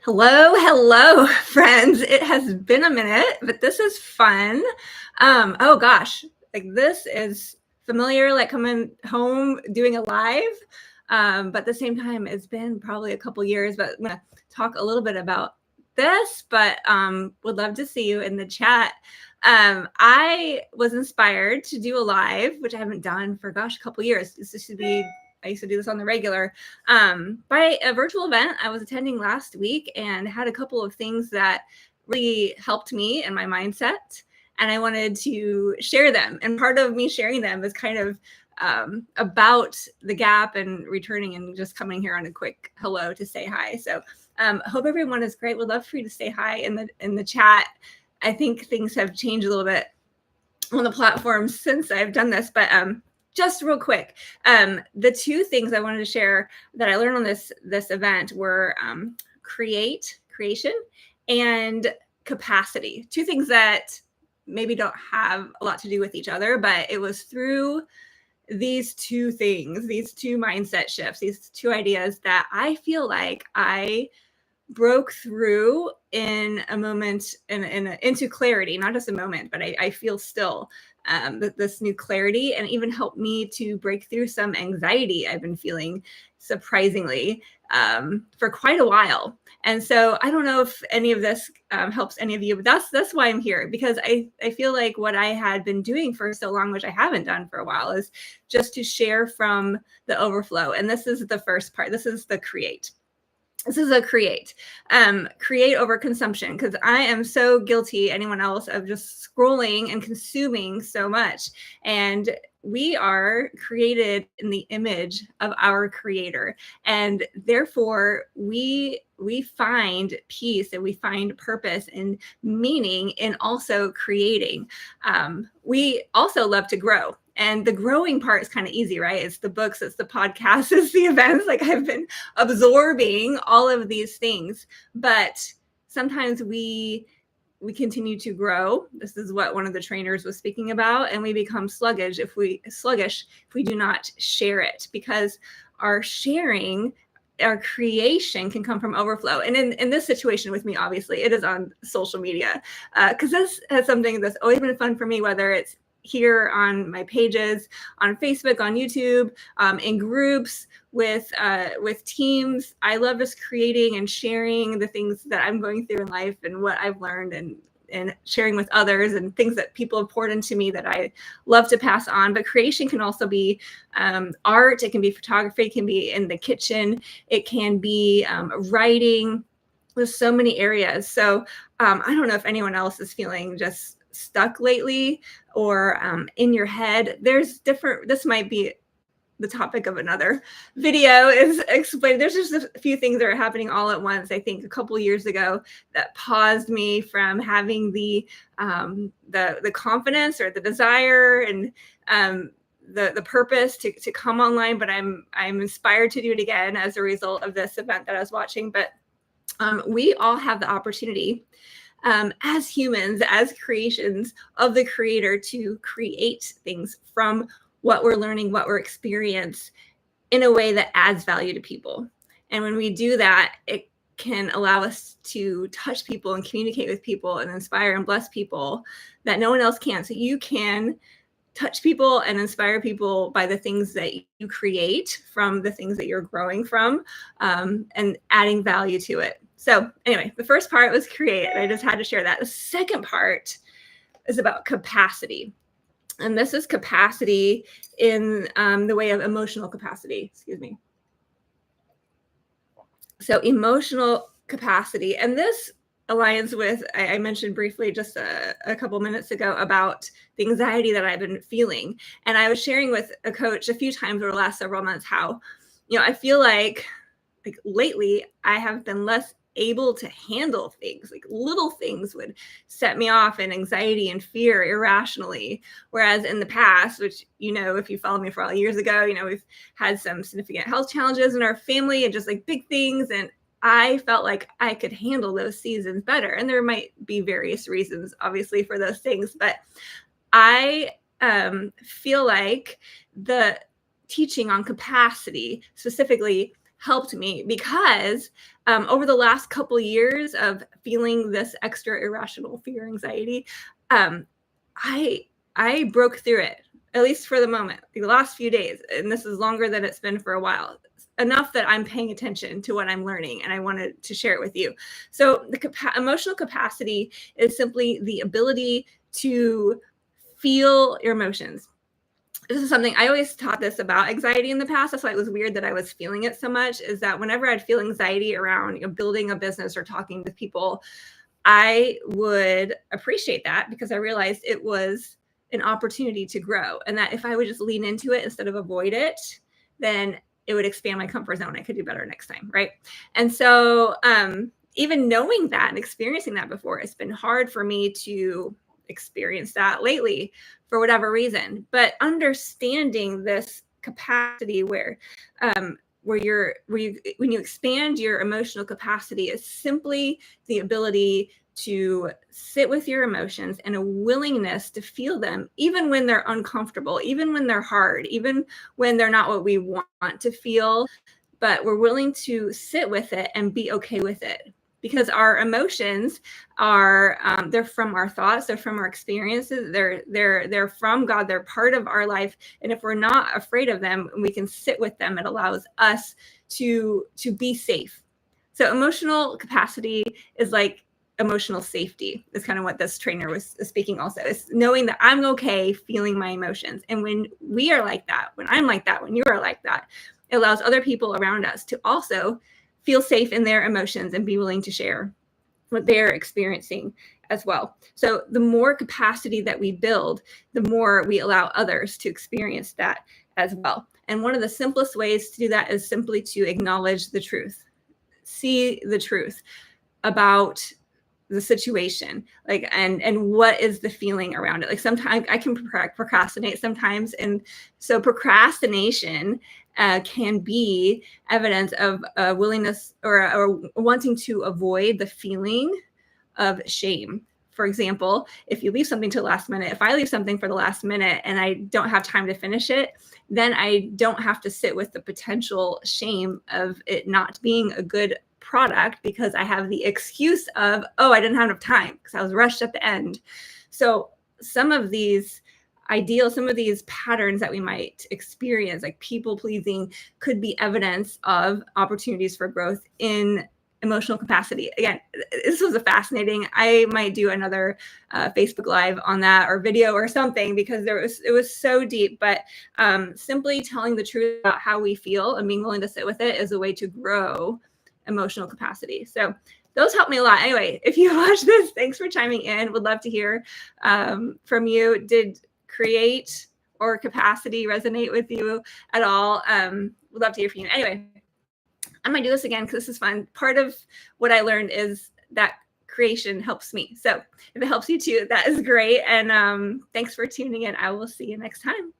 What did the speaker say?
Hello, friends. It has been a minute, but this is fun. Oh gosh, like this is familiar, like coming home doing a live. But at the same time, it's been probably a couple years, but I'm gonna talk a little bit about this, but would love to see you in the chat. I was inspired to do a live, which I haven't done for gosh, a couple years. This should be I used to do this on the regular by a virtual event I was attending last week and had a couple of things that really helped me in my mindset. And I wanted to share them. And part of me sharing them is kind of about the gap and returning and just coming here on a quick hello to say hi. So hope everyone is great. Would love for you to say hi in the chat. I think things have changed a little bit on the platform since I've done this, but just real quick, the two things I wanted to share that I learned on this event were creation, and capacity. Two things that maybe don't have a lot to do with each other, but it was through these two things, these two mindset shifts, these two ideas that I feel like I broke through in a moment into clarity, not just a moment, but I feel still this new clarity, and even helped me to break through some anxiety I've been feeling surprisingly for quite a while. And so I don't know if any of this helps any of you, but that's why I'm here, because I feel like what I had been doing for so long, which I haven't done for a while, is just to share from the overflow. And this is the first part. This is the create. This is a create over consumption, because I am so guilty, anyone else, of just scrolling and consuming so much. And we are created in the image of our creator, and therefore we find peace and we find purpose and meaning in also creating. We also love to grow. And the growing part is kind of easy, right? It's the books, it's the podcasts, it's the events. Like, I've been absorbing all of these things, but sometimes we continue to grow. This is what one of the trainers was speaking about. And we become sluggish if we do not share it, because our sharing, our creation can come from overflow. And in this situation with me, obviously, it is on social media, because this is something that's always been fun for me, whether it's here on my pages, on Facebook, on YouTube, in groups, with teams. I love just creating and sharing the things that I'm going through in life and what I've learned, and sharing with others, and things that people have poured into me that I love to pass on. But creation can also be art. It can be photography. It can be in the kitchen. It can be writing. There's so many areas. So I don't know if anyone else is feeling just stuck lately, or in your head. There's different, this might be the topic of another video, is explain. There's just a few things that are happening all at once, I think a couple years ago, that paused me from having the confidence or the desire and the purpose to come online. But I'm inspired to do it again as a result of this event that I was watching. But we all have the opportunity, as humans, as creations of the creator, to create things from what we're learning, what we're experiencing, in a way that adds value to people. And when we do that, it can allow us to touch people and communicate with people and inspire and bless people that no one else can. So you can touch people and inspire people by the things that you create from the things that you're growing from, and adding value to it. So anyway, the first part was create, and I just had to share that. The second part is about capacity. And this is capacity in the way of emotional capacity, excuse me. So emotional capacity, and this aligns with, I mentioned briefly just a couple minutes ago about the anxiety that I've been feeling. And I was sharing with a coach a few times over the last several months how, I feel like lately I have been less able to handle things. Like, little things would set me off in anxiety and fear irrationally. Whereas in the past, which, if you followed me for all years ago, we've had some significant health challenges in our family and just like big things. And I felt like I could handle those seasons better. And there might be various reasons, obviously, for those things. But I feel like the teaching on capacity specifically helped me because over the last couple years of feeling this extra irrational fear, anxiety, um, I I broke through it, at least for the moment, the last few days, and this is longer than it's been for a while. Enough that I'm paying attention to what I'm learning, and I wanted to share it with you. So the emotional capacity is simply the ability to feel your emotions. This is something I always taught this about anxiety in the past. That's why it was weird that I was feeling it so much, is that whenever I'd feel anxiety around, building a business or talking with people, I would appreciate that because I realized it was an opportunity to grow, and that if I would just lean into it instead of avoid it, then it would expand my comfort zone. I could do better next time, right? And so even knowing that and experiencing that before, it's been hard for me to experience that lately for whatever reason. But understanding this capacity where you when you expand your emotional capacity, is simply the ability to sit with your emotions and a willingness to feel them, even when they're uncomfortable, even when they're hard, even when they're not what we want to feel, but we're willing to sit with it and be okay with it. Because our emotions are they're from our thoughts, they're from our experiences, they're from God, they're part of our life. And if we're not afraid of them, we can sit with them. It allows us to be safe. So emotional capacity is like emotional safety, is kind of what this trainer was speaking also, is knowing that I'm okay feeling my emotions. And when we are like that, when I'm like that, when you are like that, it allows other people around us to also feel safe in their emotions and be willing to share what they're experiencing as well. So the more capacity that we build, the more we allow others to experience that as well. And one of the simplest ways to do that is simply to acknowledge the truth, see the truth about the situation, like, and what is the feeling around it. Like sometimes I can procrastinate sometimes, and so procrastination can be evidence of a willingness or wanting to avoid the feeling of shame. For example, if you leave something to the last minute, if I leave something for the last minute and I don't have time to finish it, then I don't have to sit with the potential shame of it not being a good product because I have the excuse of, oh, I didn't have enough time because I was rushed at the end. So some of these ideals, some of these patterns that we might experience, like people pleasing, could be evidence of opportunities for growth in emotional capacity. Again, this was a fascinating. I might do another Facebook Live on that, or video or something, because it was so deep. But simply telling the truth about how we feel and being willing to sit with it is a way to grow emotional capacity. So those help me a lot. Anyway, if you watch this, thanks for chiming in. Would love to hear from you. Did create or capacity resonate with you at all? Would love to hear from you. Anyway, I might do this again because this is fun. Part of what I learned is that creation helps me. So if it helps you too, that is great. And thanks for tuning in. I will see you next time.